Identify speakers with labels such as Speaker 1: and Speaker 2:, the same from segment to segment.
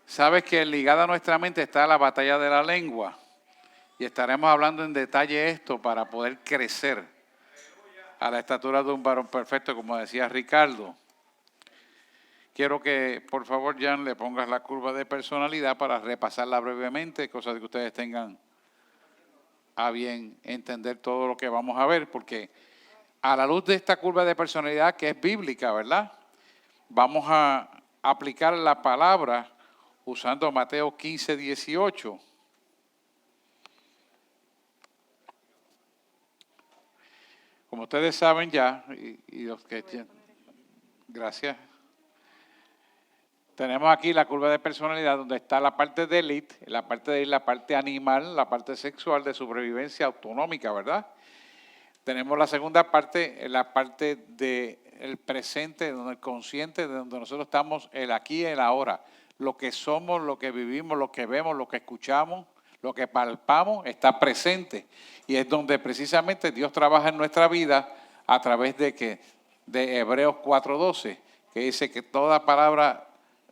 Speaker 1: Sabes que ligada a nuestra mente está la batalla de la lengua. Y estaremos hablando en detalle esto para poder crecer a la estatura de un varón perfecto, como decía Ricardo. Quiero que, por favor, Jan, le pongas la curva de personalidad para repasarla brevemente, cosa de que ustedes tengan a bien entender todo lo que vamos a ver, porque a la luz de esta curva de personalidad, que es bíblica, ¿verdad? Vamos a aplicar la palabra usando Mateo 15, 18. Como ustedes saben ya, y los que... Gracias. Tenemos aquí la curva de personalidad donde está la parte de élite, la parte animal, la parte sexual de supervivencia autonómica, ¿verdad? Tenemos la segunda parte, la parte del presente, donde el consciente, de donde nosotros estamos el aquí y el ahora. Lo que somos, lo que vivimos, lo que vemos, lo que escuchamos, lo que palpamos, está presente. Y es donde precisamente Dios trabaja en nuestra vida a través de Hebreos 4:12, que dice que toda palabra,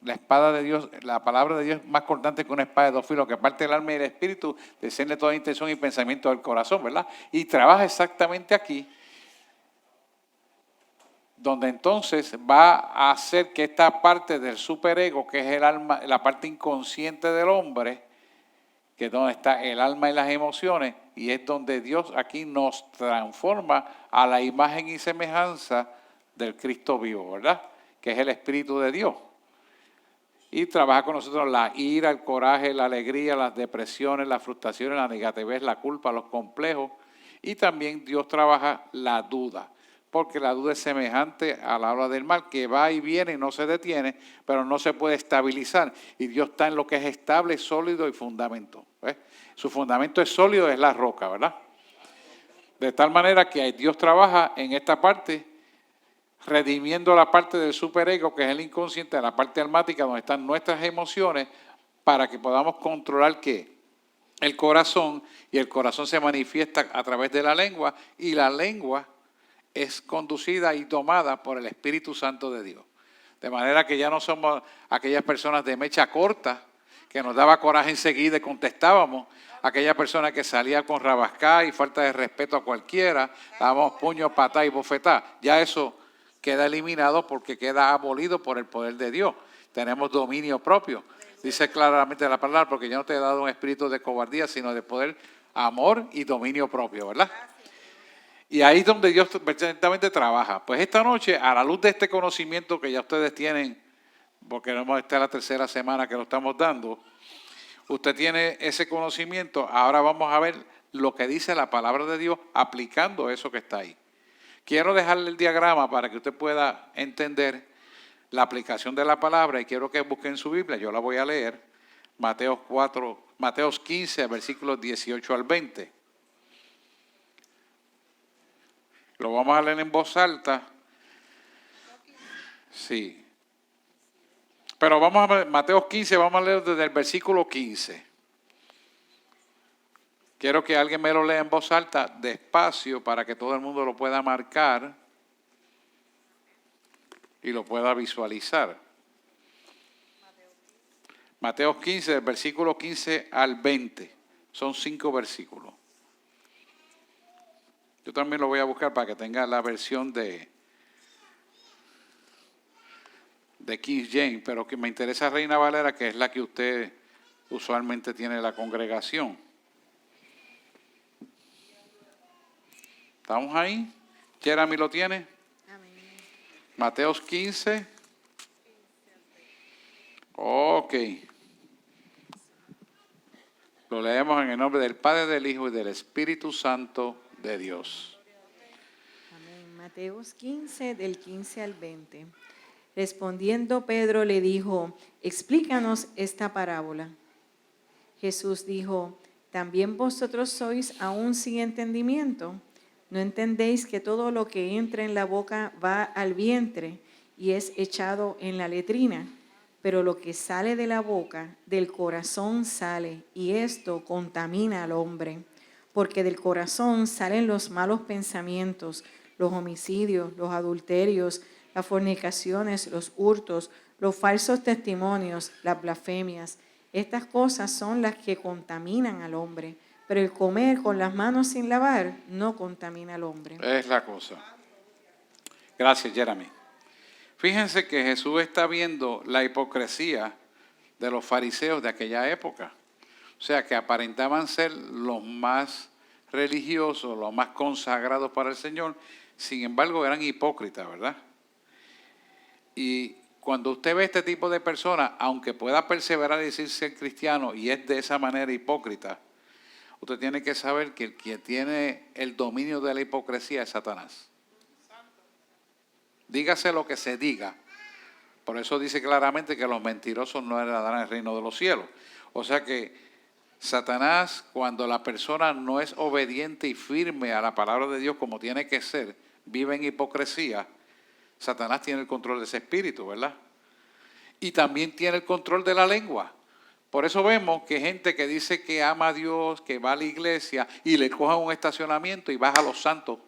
Speaker 1: la espada de Dios, la palabra de Dios es más cortante que una espada de dos filos, que parte del alma y el espíritu, discierne toda intención y pensamiento del corazón, ¿verdad? Y trabaja exactamente aquí, donde entonces va a hacer que esta parte del superego, que es el alma, la parte inconsciente del hombre, que es donde está el alma y las emociones, y es donde Dios aquí nos transforma a la imagen y semejanza del Cristo vivo, ¿verdad? Que es el Espíritu de Dios. Y trabaja con nosotros la ira, el coraje, la alegría, las depresiones, las frustraciones, la negatividad, la culpa, los complejos. Y también Dios trabaja la duda, porque la duda es semejante a la ola del mar, que va y viene y no se detiene, pero no se puede estabilizar. Y Dios está en lo que es estable, sólido y fundamento. ¿Ves? Su fundamento es sólido, es la roca, ¿verdad? De tal manera que Dios trabaja en esta parte, redimiendo la parte del superego, que es el inconsciente, la parte almática, donde están nuestras emociones, para que podamos controlar ¿qué? El corazón, y el corazón se manifiesta a través de la lengua, y la lengua es conducida y tomada por el Espíritu Santo de Dios. De manera que ya no somos aquellas personas de mecha corta, que nos daba coraje enseguida y contestábamos, aquella persona que salía con rabascá y falta de respeto a cualquiera, dábamos puño, patá y bofetá. Ya eso queda eliminado porque queda abolido por el poder de Dios. Tenemos dominio propio. Dice claramente la palabra, porque yo no te he dado un espíritu de cobardía, sino de poder, amor y dominio propio, ¿verdad? Y ahí es donde Dios perfectamente trabaja. Pues esta noche, a la luz de este conocimiento que ya ustedes tienen, porque esta es la tercera semana que lo estamos dando, usted tiene ese conocimiento. Ahora vamos a ver lo que dice la palabra de Dios aplicando eso que está ahí. Quiero dejarle el diagrama para que usted pueda entender la aplicación de la palabra, y quiero que busquen su Biblia, yo la voy a leer, Mateos 15, versículos 18 al 20. Lo vamos a leer en voz alta. Sí. Pero vamos a ver, Mateos 15, vamos a leer desde el versículo 15. Quiero que alguien me lo lea en voz alta, despacio, para que todo el mundo lo pueda marcar y lo pueda visualizar. Mateos 15, del versículo 15 al 20. Son 5 versículos. Yo también lo voy a buscar para que tenga la versión de King James, pero que me interesa Reina Valera, que es la que usted usualmente tiene en la congregación. ¿Estamos ahí? Jeremy lo tiene.
Speaker 2: Amén.
Speaker 1: Mateos 15. Ok. Lo leemos en el nombre del Padre, del Hijo y del Espíritu Santo de Dios.
Speaker 2: Amén. Mateos 15, del 15 al 20. Respondiendo Pedro le dijo, explícanos esta parábola. Jesús dijo, ¿también vosotros sois aún sin entendimiento? ¿No entendéis que todo lo que entra en la boca va al vientre y es echado en la letrina? Pero lo que sale de la boca, del corazón sale, y esto contamina al hombre. Porque del corazón salen los malos pensamientos, los homicidios, los adulterios, las fornicaciones, los hurtos, Los falsos testimonios, las blasfemias, estas cosas son las que contaminan al hombre, pero el comer con las manos sin lavar no contamina al hombre.
Speaker 1: Es la cosa. Gracias, Jeremy. Fíjense que Jesús está viendo la hipocresía de los fariseos de aquella época. O sea, que aparentaban ser los más religiosos, los más consagrados para el Señor, sin embargo eran hipócritas, ¿verdad? Y cuando usted ve este tipo de personas, aunque pueda perseverar y decir ser cristiano y es de esa manera hipócrita, usted tiene que saber que el que tiene el dominio de la hipocresía es Satanás. Dígase lo que se diga. Por eso dice claramente que los mentirosos no heredarán el reino de los cielos. O sea que Satanás, cuando la persona no es obediente y firme a la palabra de Dios como tiene que ser, vive en hipocresía, Satanás tiene el control de ese espíritu, ¿verdad? Y también tiene el control de la lengua. Por eso vemos que gente que dice que ama a Dios, que va a la iglesia y le coja un estacionamiento y baja a los santos,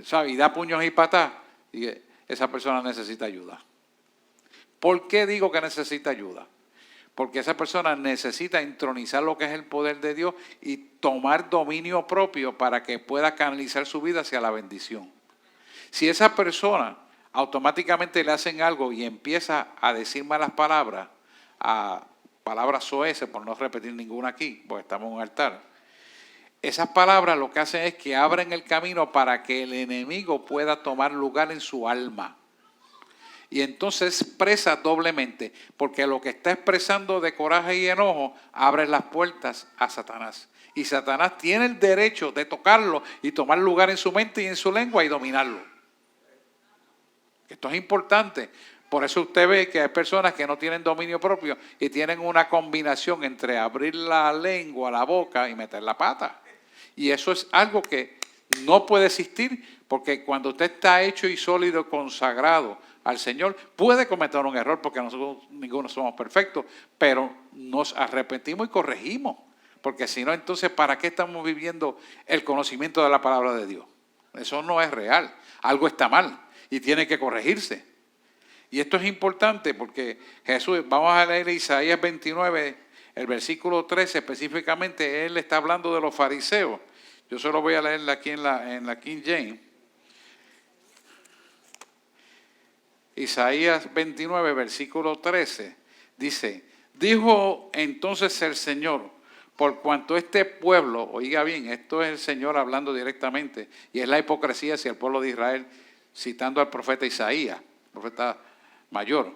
Speaker 1: ¿sabe? Y da puños y patas, y esa persona necesita ayuda. ¿Por qué digo que necesita ayuda? Porque esa persona necesita entronizar lo que es el poder de Dios y tomar dominio propio para que pueda canalizar su vida hacia la bendición. Si esa persona automáticamente le hacen algo y empieza a decir malas palabras, a palabras soeces, por no repetir ninguna aquí, porque estamos en un altar, esas palabras lo que hacen es que abren el camino para que el enemigo pueda tomar lugar en su alma. Y entonces expresa doblemente, porque lo que está expresando de coraje y enojo abre las puertas a Satanás. Y Satanás tiene el derecho de tocarlo y tomar lugar en su mente y en su lengua y dominarlo. Esto es importante. Por eso usted ve que hay personas que no tienen dominio propio y tienen una combinación entre abrir la lengua, la boca y meter la pata. Y eso es algo que no puede existir, porque cuando usted está hecho y sólido, consagrado al Señor, puede cometer un error, porque nosotros ninguno somos perfectos, pero nos arrepentimos y corregimos, porque si no, entonces ¿para qué estamos viviendo el conocimiento de la palabra de Dios? Eso no es real, algo está mal y tiene que corregirse. Y esto es importante porque Jesús, vamos a leer Isaías 29, el versículo 13 específicamente, él está hablando de los fariseos. Yo solo voy a leerla aquí en la King James. Isaías 29, versículo 13, dice: dijo entonces el Señor, por cuanto este pueblo, oiga bien, esto es el Señor hablando directamente, y es la hipocresía hacia el pueblo de Israel, citando al profeta Isaías, profeta mayor.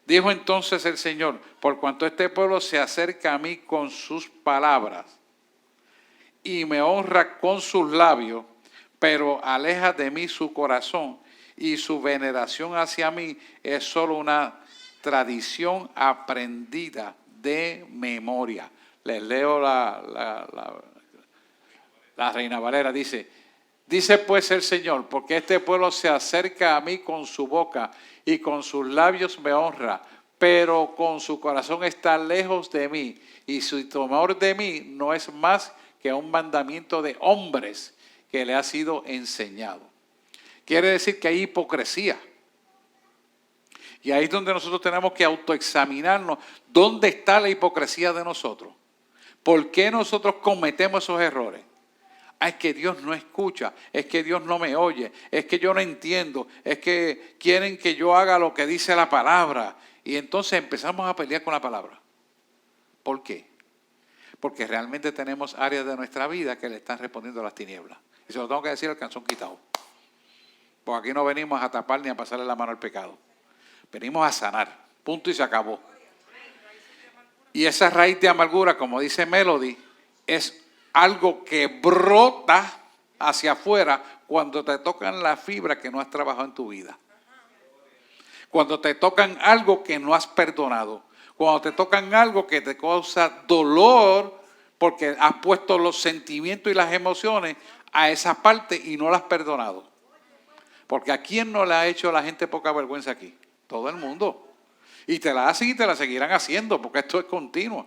Speaker 1: Dijo entonces el Señor, por cuanto este pueblo se acerca a mí con sus palabras y me honra con sus labios, pero aleja de mí su corazón, y su veneración hacia mí es solo una tradición aprendida de memoria. Les leo la Reina Valera, dice pues el Señor, porque este pueblo se acerca a mí con su boca y con sus labios me honra, pero con su corazón está lejos de mí, y su temor de mí no es más que un mandamiento de hombres que le ha sido enseñado. Quiere decir que hay hipocresía. Y ahí es donde nosotros tenemos que autoexaminarnos. ¿Dónde está la hipocresía de nosotros? ¿Por qué nosotros cometemos esos errores? Es que Dios no escucha, es que Dios no me oye, es que yo no entiendo, es que quieren que yo haga lo que dice la palabra. Y entonces empezamos a pelear con la palabra. ¿Por qué? Porque realmente tenemos áreas de nuestra vida que le están respondiendo a las tinieblas. Y se lo tengo que decir al canzón quitado. Porque aquí no venimos a tapar ni a pasarle la mano al pecado. Venimos a sanar. Punto y se acabó. Y esa raíz de amargura, como dice Melody, es algo que brota hacia afuera cuando te tocan la fibra que no has trabajado en tu vida. Cuando te tocan algo que no has perdonado. Cuando te tocan algo que te causa dolor porque has puesto los sentimientos y las emociones a esa parte y no las has perdonado. Porque ¿a quién no le ha hecho la gente poca vergüenza aquí? Todo el mundo. Y te la hacen y te la seguirán haciendo, porque esto es continuo.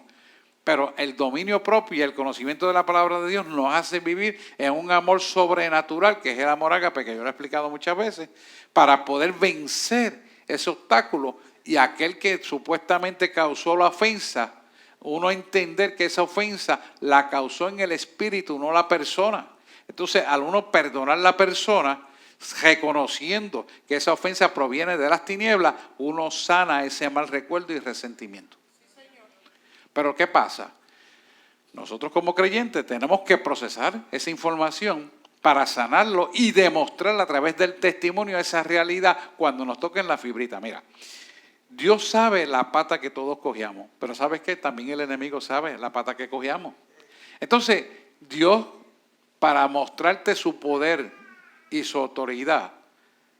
Speaker 1: Pero el dominio propio y el conocimiento de la palabra de Dios nos hace vivir en un amor sobrenatural, que es el amor ágape, que yo lo he explicado muchas veces, para poder vencer ese obstáculo y aquel que supuestamente causó la ofensa, uno entender que esa ofensa la causó en el espíritu, no la persona. Entonces, al uno perdonar la persona, reconociendo que esa ofensa proviene de las tinieblas, uno sana ese mal recuerdo y resentimiento. Pero ¿qué pasa? Nosotros como creyentes tenemos que procesar esa información para sanarlo y demostrarla a través del testimonio esa realidad cuando nos toquen la fibrita. Mira, Dios sabe la pata que todos cogíamos, pero ¿sabes qué? También el enemigo sabe la pata que cogíamos. Entonces, Dios, para mostrarte su poder y su autoridad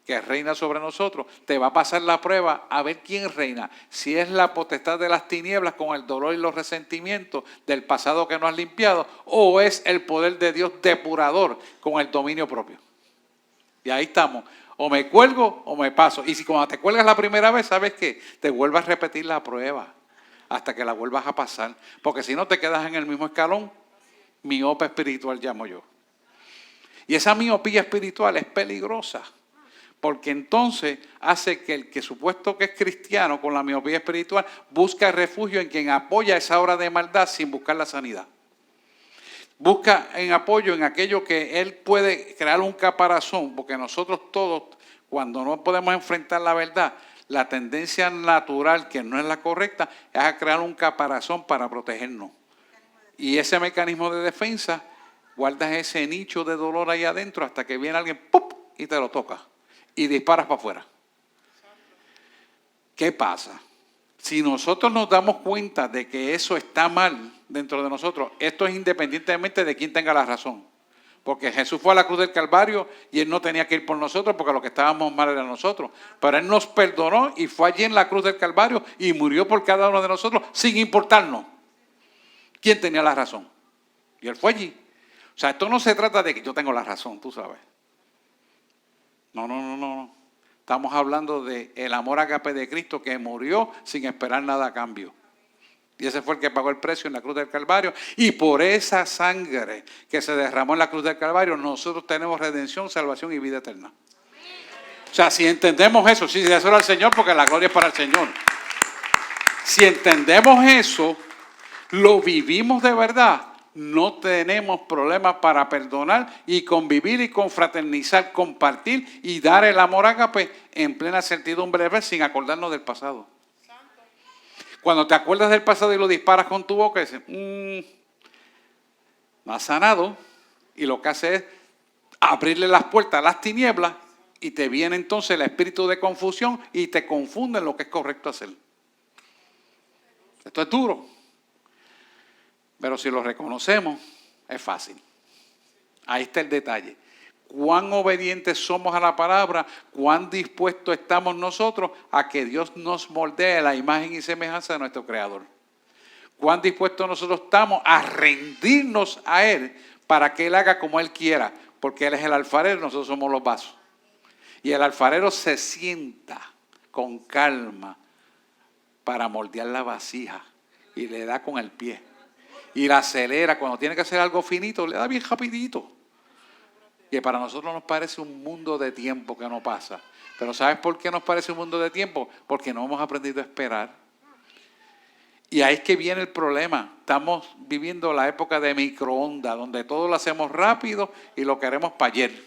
Speaker 1: que reina sobre nosotros, te va a pasar la prueba a ver quién reina. Si es la potestad de las tinieblas con el dolor y los resentimientos del pasado que no has limpiado, o es el poder de Dios depurador con el dominio propio. Y ahí estamos. O me cuelgo o me paso. Y si cuando te cuelgas la primera vez, ¿sabes qué? Te vuelvas a repetir la prueba hasta que la vuelvas a pasar. Porque si no te quedas en el mismo escalón, miope espiritual llamo yo. Y esa miopía espiritual es peligrosa. Porque entonces hace que el que supuesto que es cristiano con la miopía espiritual busca refugio en quien apoya esa obra de maldad sin buscar la sanidad. Busca en apoyo en aquello que él puede crear un caparazón, porque nosotros todos, cuando no podemos enfrentar la verdad, la tendencia natural, que no es la correcta, es a crear un caparazón para protegernos. Y ese mecanismo de defensa, guardas ese nicho de dolor ahí adentro hasta que viene alguien ¡pum! Y te lo toca. Y disparas para afuera. ¿Qué pasa? Si nosotros nos damos cuenta de que eso está mal dentro de nosotros, esto es independientemente de quién tenga la razón. Porque Jesús fue a la cruz del Calvario y Él no tenía que ir por nosotros porque lo que estábamos mal era nosotros. Pero Él nos perdonó y fue allí en la cruz del Calvario y murió por cada uno de nosotros sin importarnos quién tenía la razón. Y Él fue allí. O sea, esto no se trata de que yo tengo la razón, tú sabes. No. Estamos hablando del amor ágape de Cristo que murió sin esperar nada a cambio. Y ese fue el que pagó el precio en la cruz del Calvario. Y por esa sangre que se derramó en la cruz del Calvario, nosotros tenemos redención, salvación y vida eterna. O sea, si entendemos eso, sí, eso era el Señor, porque la gloria es para el Señor. Si entendemos eso, lo vivimos de verdad, no tenemos problemas para perdonar y convivir y confraternizar, compartir y dar el amor ágape en plena certidumbre sin acordarnos del pasado. Cuando te acuerdas del pasado y lo disparas con tu boca, dices, no has sanado, y lo que hace es abrirle las puertas a las tinieblas y te viene entonces el espíritu de confusión y te confunde en lo que es correcto hacer. Esto es duro. Pero si lo reconocemos, es fácil. Ahí está el detalle. Cuán obedientes somos a la palabra, cuán dispuestos estamos nosotros a que Dios nos moldee la imagen y semejanza de nuestro Creador. Cuán dispuestos nosotros estamos a rendirnos a Él para que Él haga como Él quiera, porque Él es el alfarero, nosotros somos los vasos. Y el alfarero se sienta con calma para moldear la vasija y le da con el pie. Y la acelera, cuando tiene que hacer algo finito, le da bien rapidito. Y para nosotros nos parece un mundo de tiempo que no pasa. Pero ¿sabes por qué nos parece un mundo de tiempo? Porque no hemos aprendido a esperar. Y ahí es que viene el problema. Estamos viviendo la época de microondas, donde todo lo hacemos rápido y lo queremos para ayer.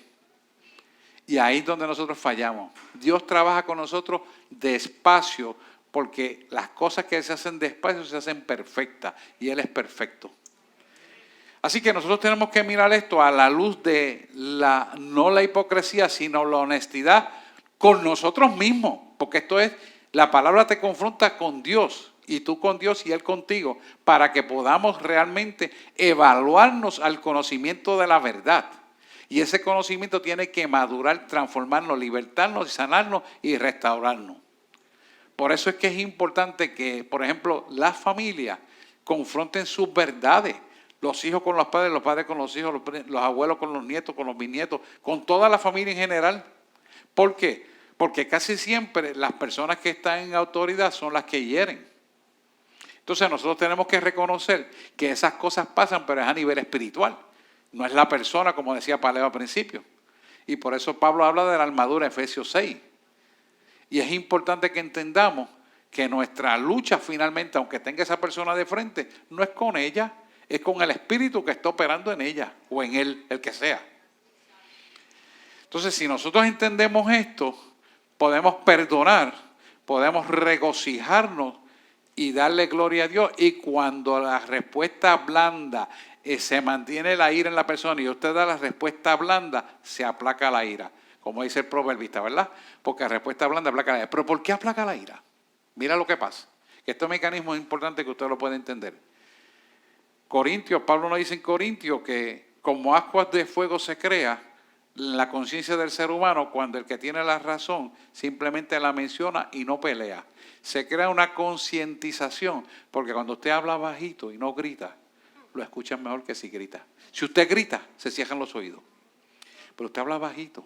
Speaker 1: Y ahí es donde nosotros fallamos. Dios trabaja con nosotros despacio, porque las cosas que se hacen despacio se hacen perfectas y Él es perfecto. Así que nosotros tenemos que mirar esto a la luz de no la hipocresía, sino la honestidad con nosotros mismos. Porque esto es, la palabra te confronta con Dios y tú con Dios y Él contigo, para que podamos realmente evaluarnos al conocimiento de la verdad. Y ese conocimiento tiene que madurar, transformarnos, libertarnos, sanarnos y restaurarnos. Por eso es que es importante que, por ejemplo, las familias confronten sus verdades. Los hijos con los padres con los hijos, los abuelos con los nietos, con los bisnietos, con toda la familia en general. ¿Por qué? Porque casi siempre las personas que están en autoridad son las que hieren. Entonces nosotros tenemos que reconocer que esas cosas pasan, pero es a nivel espiritual. No es la persona, como decía Paleo al principio. Y por eso Pablo habla de la armadura, Efesios 6. Y es importante que entendamos que nuestra lucha finalmente, aunque tenga esa persona de frente, no es con ella, es con el espíritu que está operando en ella o en él, el que sea. Entonces, si nosotros entendemos esto, podemos perdonar, podemos regocijarnos y darle gloria a Dios. Y cuando la respuesta blanda se mantiene la ira en la persona y usted da la respuesta blanda, se aplaca la ira. Como dice el proverbista, ¿verdad? Porque la respuesta blanda aplaca la ira. ¿Pero por qué aplaca la ira? Mira lo que pasa. Este mecanismo es importante que usted lo pueda entender. Corintios, Pablo nos dice en Corintios que como ascuas de fuego se crea la conciencia del ser humano cuando el que tiene la razón simplemente la menciona y no pelea. Se crea una concientización, porque cuando usted habla bajito y no grita, lo escuchan mejor que si grita. Si usted grita, se cierran los oídos. Pero usted habla bajito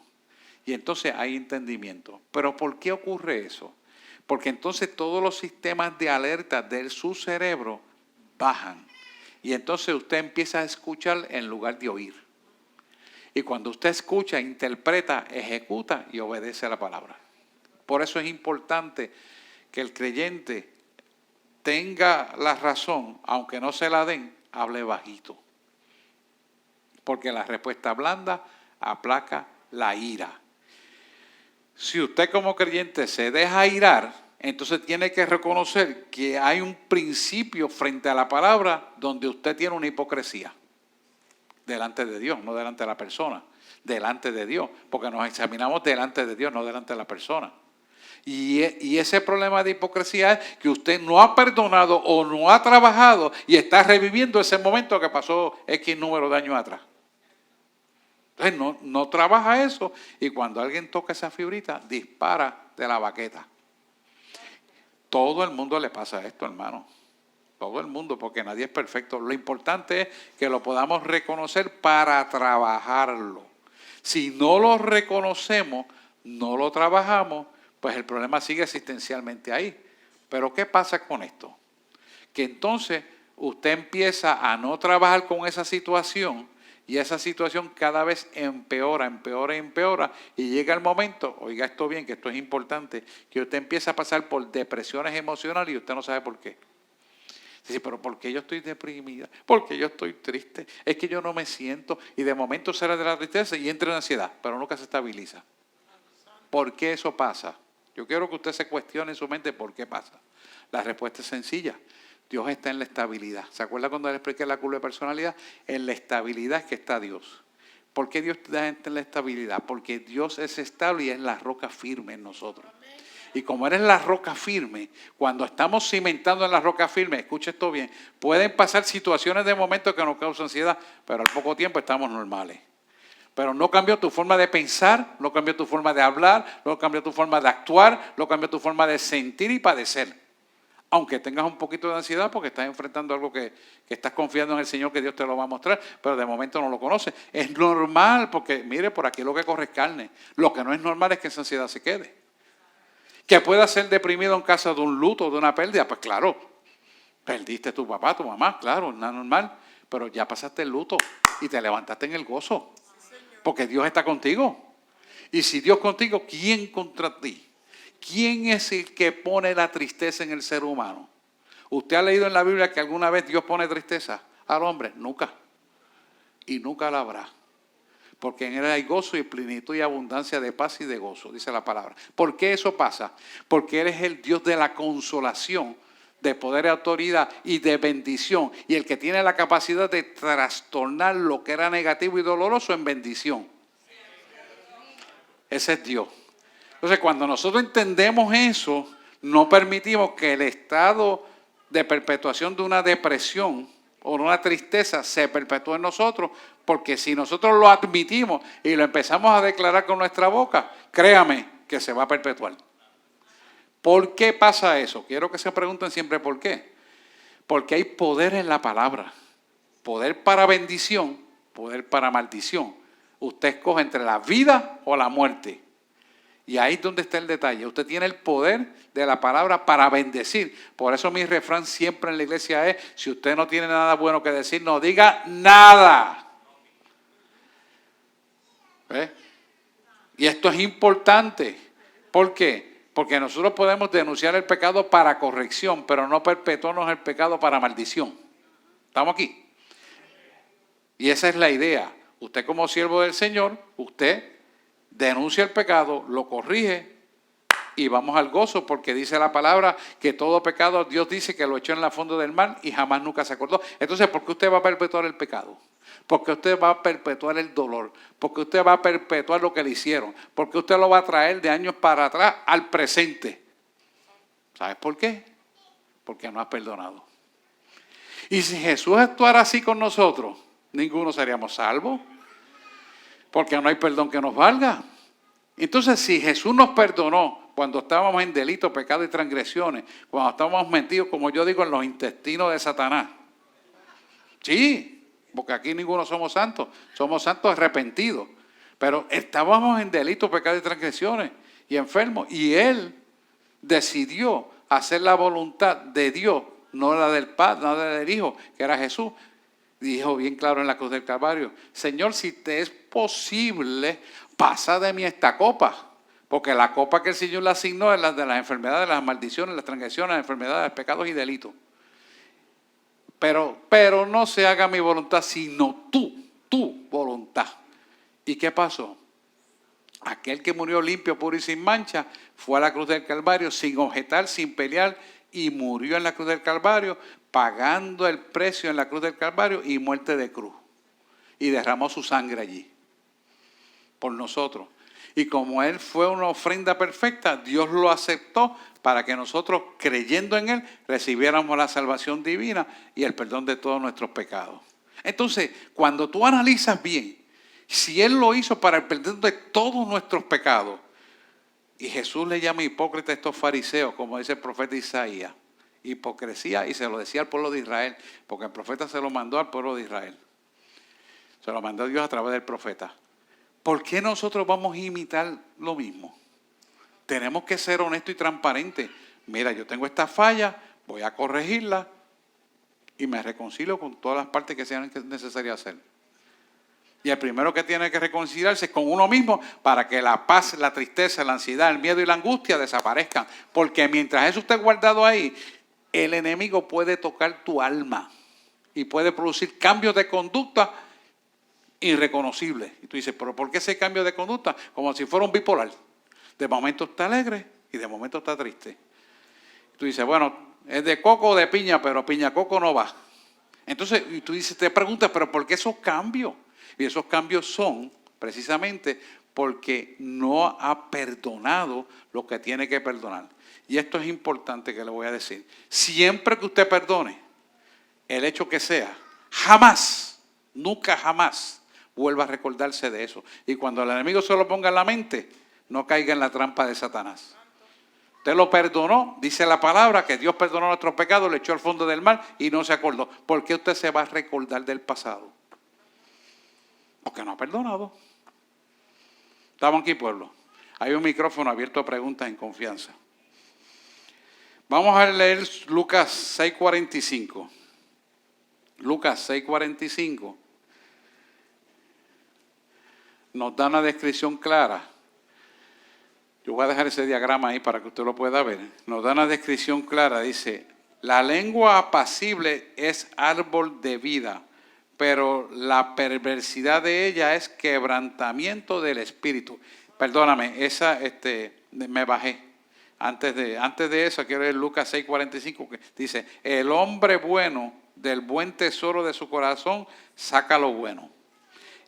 Speaker 1: y entonces hay entendimiento. ¿Pero por qué ocurre eso? Porque entonces todos los sistemas de alerta de su cerebro bajan. Y entonces usted empieza a escuchar en lugar de oír. Y cuando usted escucha, interpreta, ejecuta y obedece a la palabra. Por eso es importante que el creyente tenga la razón, aunque no se la den, hable bajito. Porque la respuesta blanda aplaca la ira. Si usted como creyente se deja irar, entonces tiene que reconocer que hay un principio frente a la palabra donde usted tiene una hipocresía. Delante de Dios, no delante de la persona. Delante de Dios, porque nos examinamos delante de Dios, no delante de la persona. Y ese problema de hipocresía es que usted no ha perdonado o no ha trabajado y está reviviendo ese momento que pasó X número de años atrás. Entonces no trabaja eso y cuando alguien toca esa fibrita, dispara de la baqueta. Todo el mundo le pasa esto, hermano. Todo el mundo, porque nadie es perfecto. Lo importante es que lo podamos reconocer para trabajarlo. Si no lo reconocemos, no lo trabajamos, pues el problema sigue existencialmente ahí. Pero ¿qué pasa con esto? Que entonces usted empieza a no trabajar con esa situación y esa situación cada vez empeora y llega el momento, oiga esto bien, que esto es importante, que usted empieza a pasar por depresiones emocionales y usted no sabe por qué. Dice, pero ¿por qué yo estoy deprimida? ¿Por qué yo estoy triste? Es que yo no me siento. Y de momento sale de la tristeza y entra en ansiedad, pero nunca se estabiliza. ¿Por qué eso pasa? Yo quiero que usted se cuestione en su mente por qué pasa. La respuesta es sencilla. Dios está en la estabilidad. ¿Se acuerda cuando le expliqué la curva de personalidad? En la estabilidad es que está Dios. ¿Por qué Dios está en la estabilidad? Porque Dios es estable y es la roca firme en nosotros. Y como eres la roca firme, cuando estamos cimentando en la roca firme, escucha esto bien, pueden pasar situaciones de momento que nos causan ansiedad, pero al poco tiempo estamos normales. Pero no cambió tu forma de pensar, no cambió tu forma de hablar, no cambió tu forma de actuar, no cambió tu forma de sentir y padecer. Aunque tengas un poquito de ansiedad porque estás enfrentando algo que estás confiando en el Señor que Dios te lo va a mostrar, pero de momento no lo conoces. Es normal porque, mire, por aquí lo que corre es carne. Lo que no es normal es que esa ansiedad se quede. Que pueda ser deprimido en caso de un luto, de una pérdida, pues claro, perdiste a tu papá, tu mamá, claro, es normal, pero ya pasaste el luto y te levantaste en el gozo, porque Dios está contigo. Y si Dios contigo, ¿quién contra ti? ¿Quién es el que pone la tristeza en el ser humano? ¿Usted ha leído en la Biblia que alguna vez Dios pone tristeza al hombre? Nunca. Y nunca la habrá. Porque en él hay gozo y plenitud y abundancia de paz y de gozo, dice la palabra. ¿Por qué eso pasa? Porque Él es el Dios de la consolación, de poder y autoridad y de bendición. Y el que tiene la capacidad de trastornar lo que era negativo y doloroso en bendición. Ese es Dios. Entonces, cuando nosotros entendemos eso, no permitimos que el estado de perpetuación de una depresión o una tristeza se perpetúe en nosotros, porque si nosotros lo admitimos y lo empezamos a declarar con nuestra boca, créame que se va a perpetuar. ¿Por qué pasa eso? Quiero que se pregunten siempre por qué. Porque hay poder en la palabra. Poder para bendición, poder para maldición. Usted escoge entre la vida o la muerte. Y ahí es donde está el detalle. Usted tiene el poder de la palabra para bendecir. Por eso mi refrán siempre en la iglesia es, si usted no tiene nada bueno que decir, no diga nada. ¿Ve? Y esto es importante. ¿Por qué? Porque nosotros podemos denunciar el pecado para corrección, pero no perpetuarnos el pecado para maldición. ¿Estamos aquí? Y esa es la idea. Usted como siervo del Señor, usted denuncia el pecado, lo corrige y vamos al gozo, porque dice la palabra que todo pecado Dios dice que lo echó en la fondo del mar y jamás nunca se acordó. Entonces, ¿por qué usted va a perpetuar el pecado? Porque usted va a perpetuar el dolor, porque usted va a perpetuar lo que le hicieron, porque usted lo va a traer de años para atrás al presente. ¿Sabes por qué? Porque no has perdonado. Y si Jesús actuara así con nosotros, ninguno seríamos salvos, porque no hay perdón que nos valga. Entonces, si Jesús nos perdonó cuando estábamos en delito, pecado y transgresiones, cuando estábamos metidos, como yo digo, en los intestinos de Satanás. Sí, porque aquí ninguno somos santos arrepentidos. Pero estábamos en delito, pecado y transgresiones y enfermos. Y Él decidió hacer la voluntad de Dios, no la del Padre, no la del Hijo, que era Jesús. Dijo bien claro en la cruz del Calvario: Señor, si te es posible, pasa de mí esta copa. Porque la copa que el Señor le asignó es la de las enfermedades, las maldiciones, las transgresiones, las enfermedades, pecados y delitos. Pero no se haga mi voluntad, sino tu voluntad. ¿Y qué pasó? Aquel que murió limpio, puro y sin mancha, fue a la cruz del Calvario sin objetar, sin pelear, y murió en la cruz del Calvario, pagando el precio en la cruz del Calvario y muerte de cruz. Y derramó su sangre allí, por nosotros. Y como Él fue una ofrenda perfecta, Dios lo aceptó para que nosotros, creyendo en Él, recibiéramos la salvación divina y el perdón de todos nuestros pecados. Entonces, cuando tú analizas bien, si Él lo hizo para el perdón de todos nuestros pecados, y Jesús le llama hipócrita a estos fariseos, como dice el profeta Isaías, hipocresía, y se lo decía al pueblo de Israel, porque el profeta se lo mandó al pueblo de Israel. Se lo mandó Dios a través del profeta. ¿Por qué nosotros vamos a imitar lo mismo? Tenemos que ser honestos y transparentes. Mira, yo tengo esta falla, voy a corregirla y me reconcilio con todas las partes que sean necesarias hacer. Y el primero que tiene que reconciliarse es con uno mismo para que la paz, la tristeza, la ansiedad, el miedo y la angustia desaparezcan. Porque mientras eso esté guardado ahí, el enemigo puede tocar tu alma y puede producir cambios de conducta irreconocibles. Y tú dices, ¿pero por qué ese cambio de conducta? Como si fuera un bipolar. De momento está alegre y de momento está triste. Y tú dices, bueno, es de coco o de piña, pero piña coco no va. Entonces, y tú dices, te preguntas, ¿pero por qué esos cambios? Y esos cambios son precisamente porque no ha perdonado lo que tiene que perdonar. Y esto es importante que le voy a decir. Siempre que usted perdone, el hecho que sea, jamás, nunca jamás, vuelva a recordarse de eso. Y cuando el enemigo se lo ponga en la mente, no caiga en la trampa de Satanás. Usted lo perdonó, dice la palabra, que Dios perdonó nuestros pecados, le echó al fondo del mar y no se acordó. ¿Por qué usted se va a recordar del pasado? Porque no ha perdonado. Estamos aquí, pueblo. Hay un micrófono abierto a preguntas en confianza. Vamos a leer Lucas 6:45. Lucas 6:45 nos da una descripción clara. Yo voy a dejar ese diagrama ahí para que usted lo pueda ver. Nos da una descripción clara. Dice, la lengua apacible es árbol de vida, pero la perversidad de ella es quebrantamiento del espíritu. Perdóname, esa me bajé. Antes de eso, quiero leer Lucas 6:45, que dice, el hombre bueno del buen tesoro de su corazón saca lo bueno.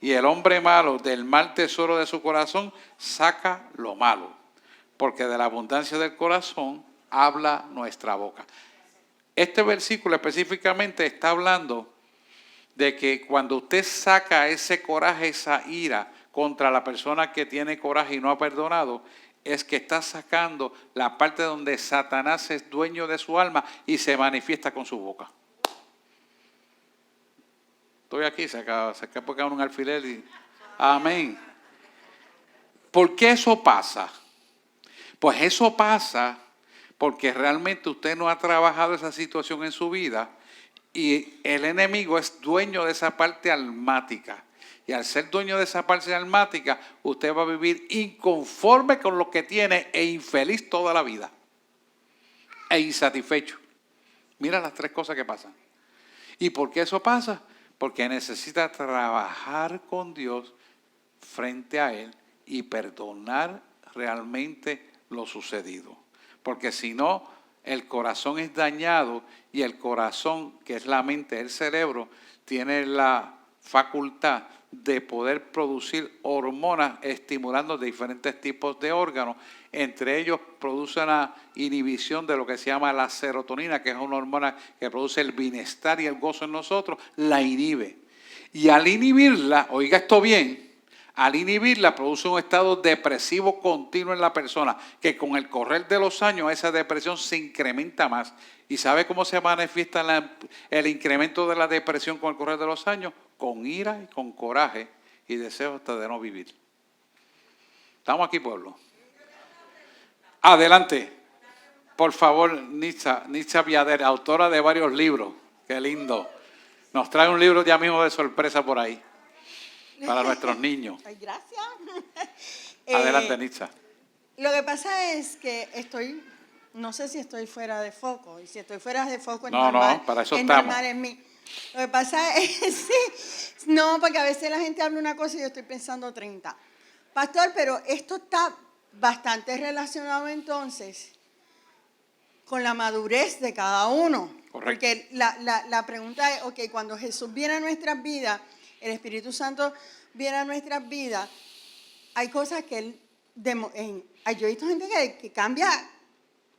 Speaker 1: Y el hombre malo del mal tesoro de su corazón saca lo malo. Porque de la abundancia del corazón habla nuestra boca. Este versículo específicamente está hablando de que cuando usted saca ese coraje, esa ira contra la persona que tiene coraje y no ha perdonado, es que está sacando la parte donde Satanás es dueño de su alma y se manifiesta con su boca. Estoy aquí, se acaba un alfiler y... Amén. ¿Por qué eso pasa? Pues eso pasa porque realmente usted no ha trabajado esa situación en su vida y el enemigo es dueño de esa parte almática. Y al ser dueño de esa parte almática, usted va a vivir inconforme con lo que tiene e infeliz toda la vida. E insatisfecho. Mira las tres cosas que pasan. ¿Y por qué eso pasa? Porque necesita trabajar con Dios frente a Él y perdonar realmente lo sucedido. Porque si no, el corazón es dañado y el corazón, que es la mente, el cerebro, tiene la facultad de poder producir hormonas estimulando diferentes tipos de órganos. Entre ellos produce una inhibición de lo que se llama la serotonina, que es una hormona que produce el bienestar y el gozo en nosotros, la inhibe. Y al inhibirla, oiga esto bien, al inhibirla produce un estado depresivo continuo en la persona, que con el correr de los años esa depresión se incrementa más. ¿Y sabe cómo se manifiesta el incremento de la depresión con el correr de los años? Con ira y con coraje y deseo hasta de no vivir. ¿Estamos aquí, pueblo? Adelante. Por favor, Nitza Viader, autora de varios libros. Qué lindo. Nos trae un libro ya mismo de sorpresa por ahí. Para nuestros niños.
Speaker 3: Ay, gracias.
Speaker 1: Adelante, Nitza.
Speaker 3: Lo que pasa es que no sé si estoy fuera de foco, y si estoy fuera de foco es normal.
Speaker 1: No, para eso
Speaker 3: es
Speaker 1: estamos.
Speaker 3: normal en mí. Lo que pasa es, sí, no, porque a veces la gente habla una cosa y yo estoy pensando 30. Pastor, pero esto está bastante relacionado entonces con la madurez de cada uno.
Speaker 1: Correcto.
Speaker 3: Porque la pregunta es, ok, cuando Jesús viene a nuestras vidas, el Espíritu Santo viene a nuestras vidas, hay cosas que Él, yo he visto gente que cambia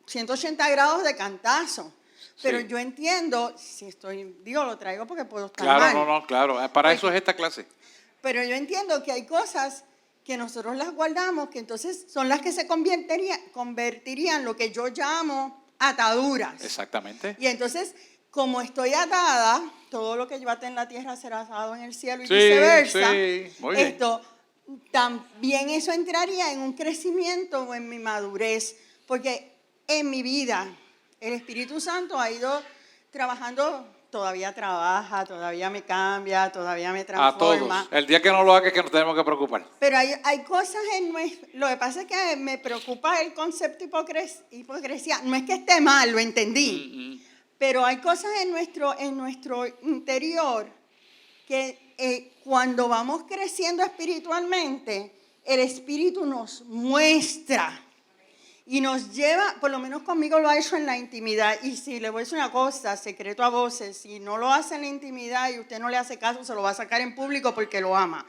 Speaker 3: 180 grados de cantazo, pero
Speaker 1: Sí.
Speaker 3: yo entiendo, lo traigo porque puedo estar
Speaker 1: Claro,
Speaker 3: mal.
Speaker 1: claro. Para eso es esta clase.
Speaker 3: Pero yo entiendo que hay cosas que nosotros las guardamos, que entonces son las que se convertirían en lo que yo llamo ataduras.
Speaker 1: Exactamente.
Speaker 3: Y entonces, como estoy atada, todo lo que yo ate en la tierra será atado en el cielo y
Speaker 1: Sí,
Speaker 3: viceversa.
Speaker 1: sí, muy bien.
Speaker 3: También eso entraría en un crecimiento o en mi madurez, porque en mi vida el Espíritu Santo ha ido trabajando, todavía trabaja, todavía me cambia, todavía me
Speaker 1: A
Speaker 3: transforma.
Speaker 1: todos. El día que no lo haga es que nos tenemos que preocupar.
Speaker 3: Pero hay cosas lo que pasa es que me preocupa el concepto hipocresía. No es que esté mal, lo entendí. Pero hay cosas en nuestro interior que cuando vamos creciendo espiritualmente, el Espíritu nos muestra y nos lleva, por lo menos conmigo lo ha hecho en la intimidad. Y si le voy a decir una cosa, secreto a voces, si no lo hace en la intimidad y usted no le hace caso, se lo va a sacar en público porque lo ama.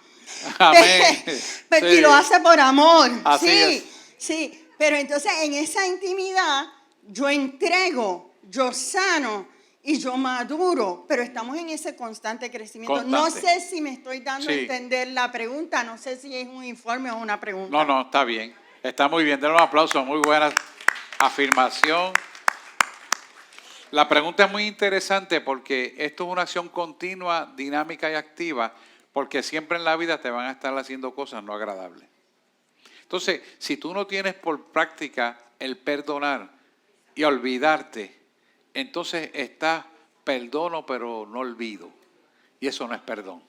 Speaker 1: Amén.
Speaker 3: Pero,
Speaker 1: Sí.
Speaker 3: y lo hace por amor.
Speaker 1: Así
Speaker 3: sí,
Speaker 1: es.
Speaker 3: sí. Pero entonces en esa intimidad yo entrego, yo sano y yo maduro, pero estamos en ese constante crecimiento. No
Speaker 1: Constante.
Speaker 3: sé si me estoy dando a
Speaker 1: Sí.
Speaker 3: entender la pregunta, no sé si es un informe o una pregunta.
Speaker 1: No, está bien. Está muy bien. Denle un aplauso. Muy buena afirmación. La pregunta es muy interesante porque esto es una acción continua, dinámica y activa, porque siempre en la vida te van a estar haciendo cosas no agradables. Entonces, si tú no tienes por práctica el perdonar y olvidarte, entonces está perdono pero no olvido. Y eso no es perdón.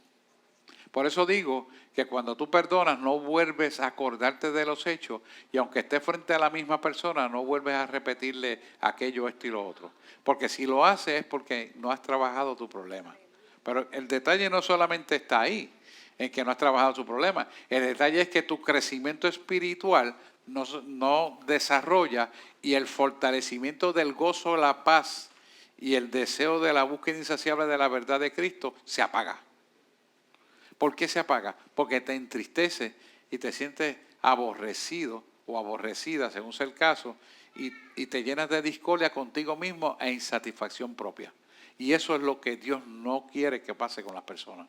Speaker 1: Por eso digo que cuando tú perdonas no vuelves a acordarte de los hechos y aunque estés frente a la misma persona no vuelves a repetirle aquello, esto y lo otro. Porque si lo haces es porque no has trabajado tu problema. Pero el detalle no solamente está ahí, en que no has trabajado tu problema. El detalle es que tu crecimiento espiritual no desarrolla y el fortalecimiento del gozo, la paz y el deseo de la búsqueda insaciable de la verdad de Cristo se apaga. ¿Por qué se apaga? Porque te entristece y te sientes aborrecido o aborrecida, según sea el caso, y te llenas de discordia contigo mismo e insatisfacción propia. Y eso es lo que Dios no quiere que pase con las personas.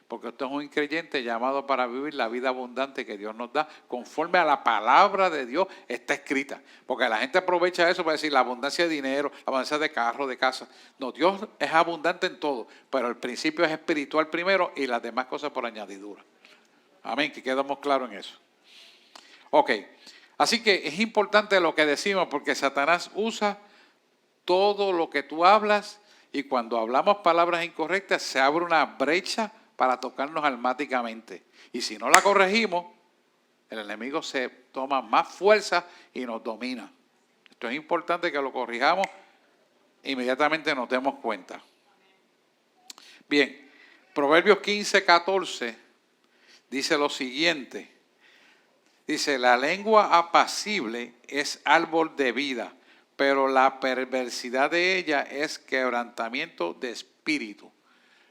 Speaker 1: Porque usted es un creyente llamado para vivir la vida abundante que Dios nos da, conforme a la palabra de Dios está escrita. Porque la gente aprovecha eso para decir la abundancia de dinero, la abundancia de carro, de casa. No, Dios es abundante en todo, pero el principio es espiritual primero y las demás cosas por añadidura. Amén, que quedamos claros en eso. Ok, así que es importante lo que decimos porque Satanás usa todo lo que tú hablas y cuando hablamos palabras incorrectas se abre una brecha para tocarnos almáticamente. Y si no la corregimos, el enemigo se toma más fuerza y nos domina. Esto es importante que lo corrijamos e inmediatamente nos demos cuenta. Bien, Proverbios 15:14 dice lo siguiente. Dice, la lengua apacible es árbol de vida, pero la perversidad de ella es quebrantamiento de espíritu.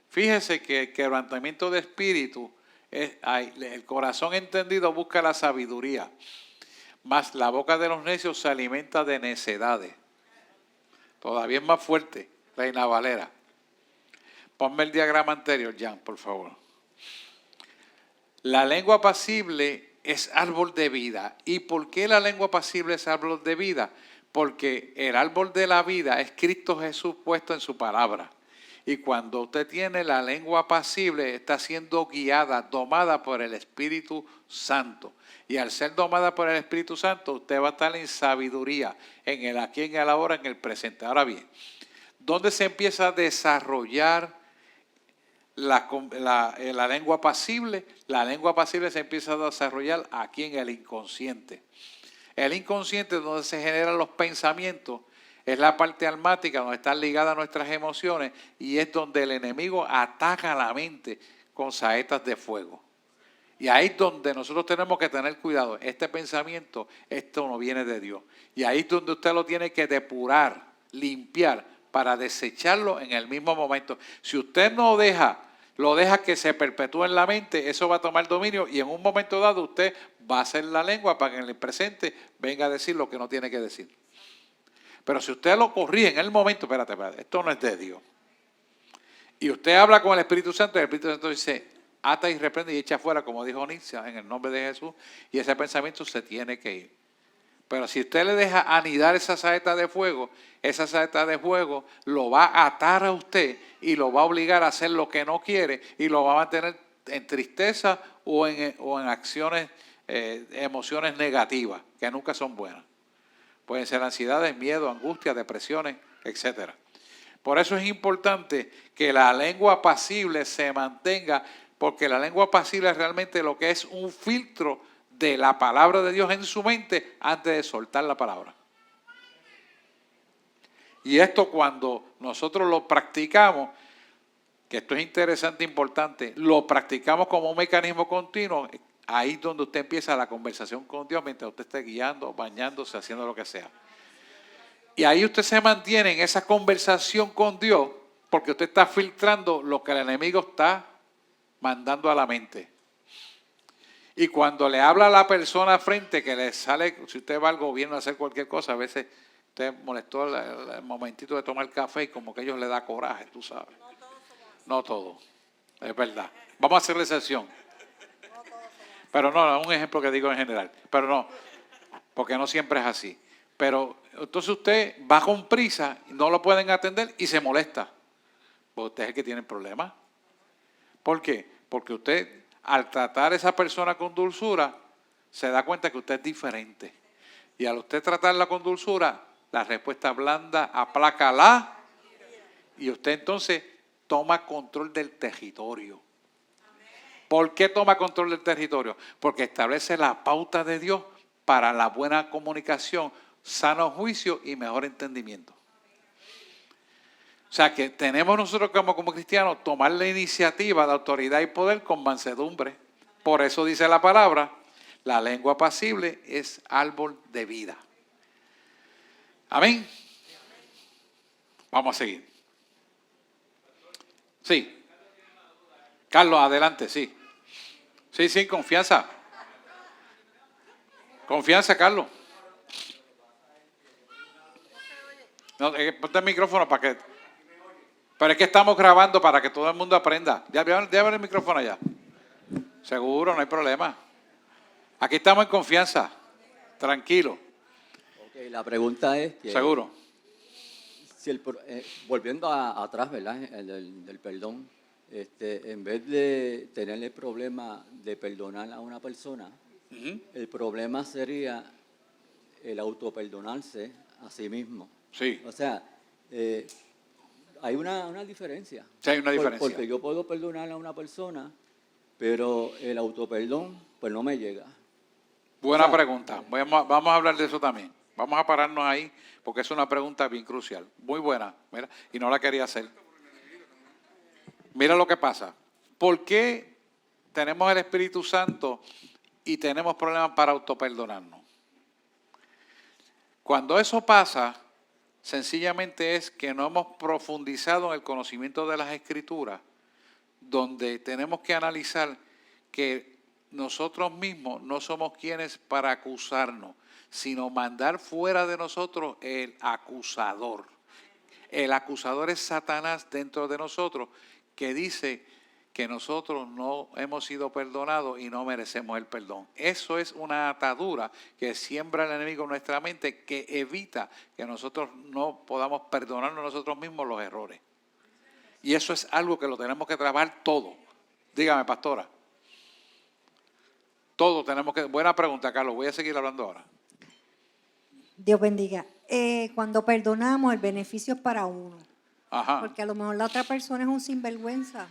Speaker 1: Fíjese que el quebrantamiento de espíritu, el corazón entendido busca la sabiduría, mas la boca de los necios se alimenta de necedades. Todavía es más fuerte, Reina Valera. Ponme el diagrama anterior, Jan, por favor. La lengua apacible es árbol de vida. ¿Y por qué la lengua apacible es árbol de vida? Porque el árbol de la vida es Cristo Jesús puesto en su palabra. Y cuando usted tiene la lengua apacible, está siendo guiada, domada por el Espíritu Santo. Y al ser domada por el Espíritu Santo, usted va a estar en sabiduría, en el aquí, en el ahora, en el presente. Ahora bien, ¿dónde se empieza a desarrollar la lengua apacible? La lengua apacible se empieza a desarrollar aquí en el inconsciente. El inconsciente es donde se generan los pensamientos, es la parte almática donde están ligadas nuestras emociones y es donde el enemigo ataca la mente con saetas de fuego. Y ahí es donde nosotros tenemos que tener cuidado. Este pensamiento, esto no viene de Dios. Y ahí es donde usted lo tiene que depurar, limpiar, para desecharlo en el mismo momento. Si usted no lo deja que se perpetúe en la mente, eso va a tomar dominio y en un momento dado usted va a hacer la lengua para que en el presente venga a decir lo que no tiene que decir. Pero si usted lo corrige en el momento, espérate, esto no es de Dios. Y usted habla con el Espíritu Santo y el Espíritu Santo dice, ata y reprende y echa fuera, como dijo Nixia, en el nombre de Jesús, y ese pensamiento se tiene que ir. Pero si usted le deja anidar esa saeta de fuego lo va a atar a usted y lo va a obligar a hacer lo que no quiere y lo va a mantener en tristeza o en acciones, emociones negativas, que nunca son buenas. Pueden ser ansiedades, miedo, angustia, depresiones, etc. Por eso es importante que la lengua apacible se mantenga, porque la lengua apacible es realmente lo que es un filtro de la palabra de Dios en su mente antes de soltar la palabra. Y esto cuando nosotros lo practicamos, que esto es interesante e importante, lo practicamos como un mecanismo continuo, ahí es donde usted empieza la conversación con Dios mientras usted esté guiando, bañándose, haciendo lo que sea. Y ahí usted se mantiene en esa conversación con Dios porque usted está filtrando lo que el enemigo está mandando a la mente. Y cuando le habla a la persona frente que le sale, si usted va al gobierno a hacer cualquier cosa, a veces usted molestó el momentito de tomar café y como que a ellos le da coraje, tú sabes. No todo, es verdad. Vamos a hacer la excepción. Pero no, es un ejemplo que digo en general. Pero no, porque no siempre es así. Pero entonces usted va con prisa, no lo pueden atender y se molesta. Pues usted es el que tiene el problema. ¿Por qué? Porque usted, al tratar a esa persona con dulzura, se da cuenta que usted es diferente. Y al usted tratarla con dulzura, la respuesta blanda aplácala y usted entonces toma control del territorio. ¿Por qué toma control del territorio? Porque establece la pauta de Dios para la buena comunicación, sano juicio y mejor entendimiento. O sea que tenemos nosotros como cristianos tomar la iniciativa de autoridad y poder con mansedumbre. Por eso dice la palabra, la lengua apacible es árbol de vida. Amén. Vamos a seguir. Sí. Carlos, adelante, sí. Sí, confianza. Confianza, Carlos. No, ponte el micrófono para que... Pero es que estamos grabando para que todo el mundo aprenda. Ya el micrófono allá. Seguro, no hay problema. Aquí estamos en confianza. Tranquilo.
Speaker 4: Okay, la pregunta es que...
Speaker 1: Seguro.
Speaker 4: Si volviendo atrás, ¿verdad? Del perdón, en vez de tener el problema de perdonar a una persona, el problema sería el autoperdonarse a sí mismo.
Speaker 1: Sí.
Speaker 4: O sea, hay una diferencia.
Speaker 1: Sí, hay una diferencia.
Speaker 4: Porque yo puedo perdonar a una persona, pero el autoperdón, pues no me llega.
Speaker 1: Buena
Speaker 4: O sea,
Speaker 1: pregunta. Vamos a hablar de eso también. Vamos a pararnos ahí porque es una pregunta bien crucial. Muy buena, mira, y no la quería hacer. Mira lo que pasa. ¿Por qué tenemos el Espíritu Santo y tenemos problemas para autoperdonarnos? Cuando eso pasa, sencillamente es que no hemos profundizado en el conocimiento de las Escrituras, donde tenemos que analizar que nosotros mismos no somos quienes para acusarnos, sino mandar fuera de nosotros el acusador. El acusador es Satanás dentro de nosotros, que dice que nosotros no hemos sido perdonados y no merecemos el perdón. Eso es una atadura que siembra el enemigo en nuestra mente, que evita que nosotros no podamos perdonarnos nosotros mismos los errores. Y eso es algo que lo tenemos que trabajar todo. Dígame, pastora. Todo tenemos que... Buena pregunta, Carlos. Voy a seguir hablando ahora.
Speaker 5: Dios bendiga. Cuando perdonamos, el beneficio es para uno.
Speaker 1: Ajá.
Speaker 5: Porque a lo mejor la otra persona es un sinvergüenza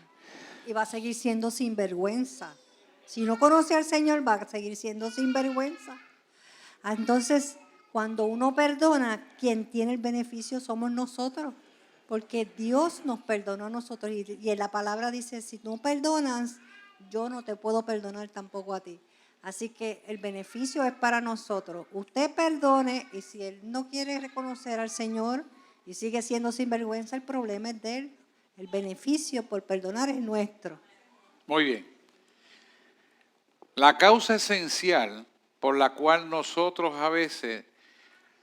Speaker 5: y va a seguir siendo sinvergüenza. Si no conoce al Señor, va a seguir siendo sinvergüenza. Entonces, cuando uno perdona, quien tiene el beneficio somos nosotros. Porque Dios nos perdonó a nosotros. Y en la palabra dice, si no perdonas, yo no te puedo perdonar tampoco a ti. Así que el beneficio es para nosotros. Usted perdone, y si él no quiere reconocer al Señor y sigue siendo sinvergüenza, el problema es de él. El beneficio por perdonar es nuestro.
Speaker 1: Muy bien. La causa esencial por la cual nosotros a veces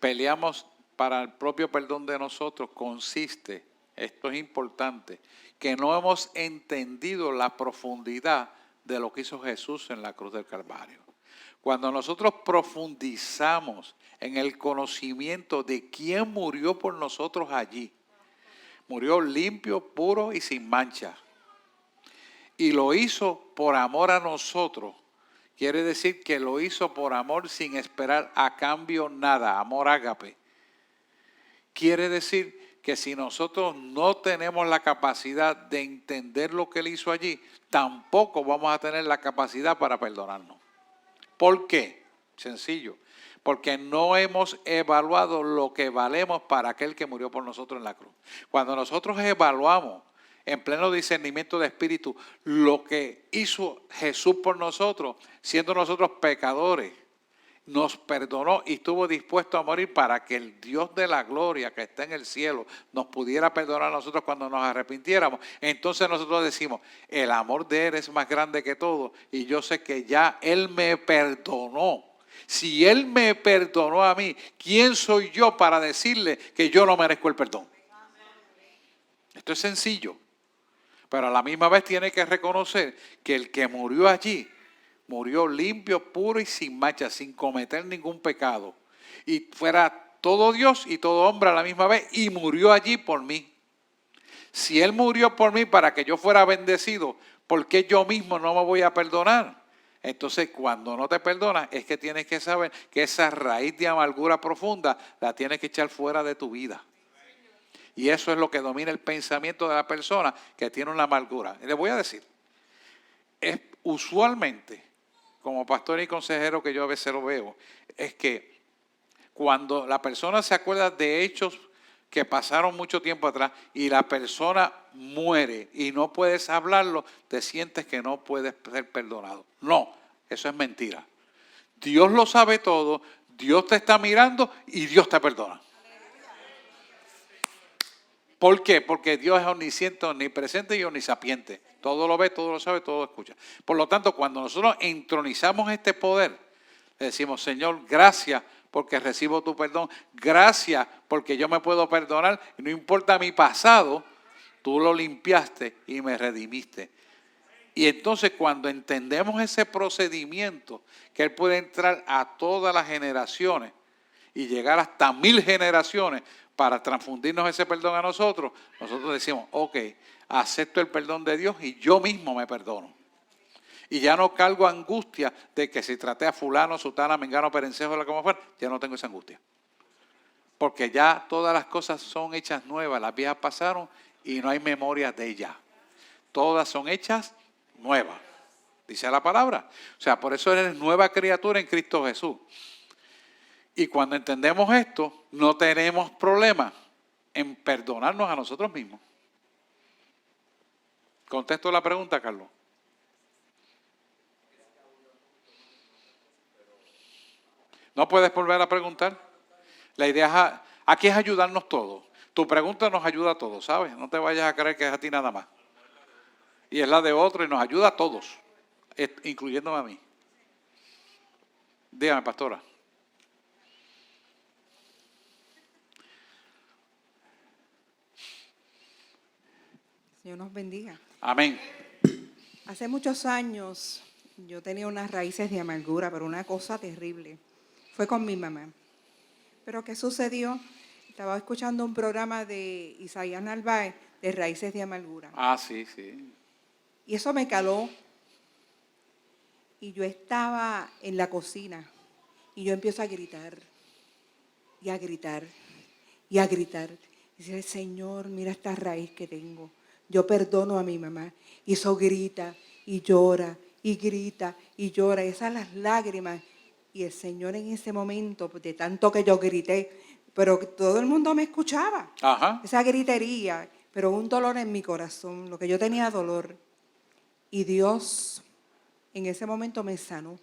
Speaker 1: peleamos para el propio perdón de nosotros consiste, esto es importante, que no hemos entendido la profundidad de lo que hizo Jesús en la cruz del Calvario. Cuando nosotros profundizamos en el conocimiento de quién murió por nosotros allí, murió limpio, puro y sin mancha. Y lo hizo por amor a nosotros. Quiere decir que lo hizo por amor sin esperar a cambio nada, amor ágape. Quiere decir que si nosotros no tenemos la capacidad de entender lo que Él hizo allí, tampoco vamos a tener la capacidad para perdonarnos. ¿Por qué? Sencillo. Porque no hemos evaluado lo que valemos para aquel que murió por nosotros en la cruz. Cuando nosotros evaluamos en pleno discernimiento de espíritu lo que hizo Jesús por nosotros, siendo nosotros pecadores, nos perdonó y estuvo dispuesto a morir para que el Dios de la gloria que está en el cielo nos pudiera perdonar a nosotros cuando nos arrepintiéramos. Entonces nosotros decimos, el amor de Él es más grande que todo y yo sé que ya Él me perdonó. Si Él me perdonó a mí, ¿quién soy yo para decirle que yo no merezco el perdón? Esto es sencillo, pero a la misma vez tiene que reconocer que el que murió allí, murió limpio, puro y sin mancha, sin cometer ningún pecado. Y fuera todo Dios y todo hombre a la misma vez y murió allí por mí. Si Él murió por mí para que yo fuera bendecido, ¿por qué yo mismo no me voy a perdonar? Entonces, cuando no te perdonas, es que tienes que saber que esa raíz de amargura profunda la tienes que echar fuera de tu vida. Y eso es lo que domina el pensamiento de la persona que tiene una amargura. Y les voy a decir, es usualmente, como pastor y consejero que yo a veces lo veo, es que cuando la persona se acuerda de hechos que pasaron mucho tiempo atrás y la persona muere y no puedes hablarlo, te sientes que no puedes ser perdonado. No, eso es mentira. Dios lo sabe todo, Dios te está mirando y Dios te perdona. ¿Por qué? Porque Dios es omnisciente, omnipresente y omnisapiente. Todo lo ve, todo lo sabe, todo lo escucha. Por lo tanto, cuando nosotros entronizamos este poder, le decimos, Señor, gracias porque recibo tu perdón. Gracias porque yo me puedo perdonar. Y no importa mi pasado, tú lo limpiaste y me redimiste. Y entonces cuando entendemos ese procedimiento, que Él puede entrar a todas las generaciones y llegar hasta 1000 generaciones para transfundirnos ese perdón a nosotros, nosotros decimos, ok, acepto el perdón de Dios y yo mismo me perdono. Y ya no cargo angustia de que si traté a fulano, sutana, mengano, perencejo, la como fuera, ya no tengo esa angustia. Porque ya todas las cosas son hechas nuevas, las viejas pasaron y no hay memoria de ella. Todas son hechas nuevas, dice la palabra. O sea, por eso eres nueva criatura en Cristo Jesús. Y cuando entendemos esto, no tenemos problema en perdonarnos a nosotros mismos. Contesto la pregunta, Carlos. ¿No puedes volver a preguntar? La idea es, aquí es ayudarnos todos. Tu pregunta nos ayuda a todos, ¿sabes? No te vayas a creer que es a ti nada más. Y es la de otro y nos ayuda a todos, incluyéndome a mí. Dígame, pastora.
Speaker 6: Señor nos bendiga.
Speaker 1: Amén.
Speaker 6: Hace muchos años yo tenía unas raíces de amargura, pero una cosa terrible. Fue con mi mamá. Pero ¿qué sucedió? Estaba escuchando un programa de Isaías Narváez de raíces de amargura.
Speaker 1: Ah, sí, sí.
Speaker 6: Y eso me caló. Y yo estaba en la cocina y yo empiezo a gritar y a gritar y a gritar. Y dice, Señor, mira esta raíz que tengo. Yo perdono a mi mamá. Y eso grita y llora y grita y llora. Y esas las lágrimas. Y el Señor en ese momento, de tanto que yo grité, pero todo el mundo me escuchaba.
Speaker 1: Ajá.
Speaker 6: Esa gritería, pero un dolor en mi corazón, lo que yo tenía dolor. Y Dios en ese momento me sanó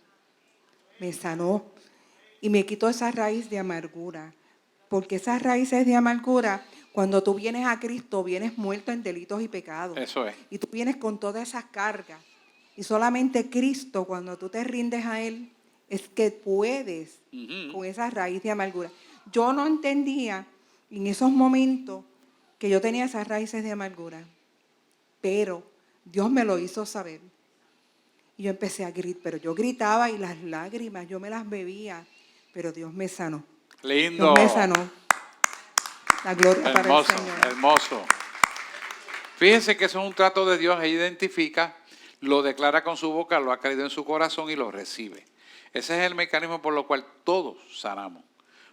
Speaker 6: y me quitó esa raíz de amargura. Porque esas raíces de amargura, cuando tú vienes a Cristo, vienes muerto en delitos y pecados.
Speaker 1: Eso es.
Speaker 6: Y tú vienes con todas esas cargas. Y solamente Cristo, cuando tú te rindes a Él, es que puedes con esa raíz de amargura. Yo no entendía en esos momentos que yo tenía esas raíces de amargura, pero Dios me lo hizo saber. Y yo empecé a gritar, pero yo gritaba y las lágrimas, yo me las bebía, pero Dios me sanó.
Speaker 1: Lindo.
Speaker 6: Dios me sanó. La gloria
Speaker 1: Hermoso,
Speaker 6: para el Señor.
Speaker 1: hermoso. Fíjense que eso es un trato de Dios. Él identifica, lo declara con su boca, lo ha creído en su corazón y lo recibe. Ese es el mecanismo por lo cual todos sanamos.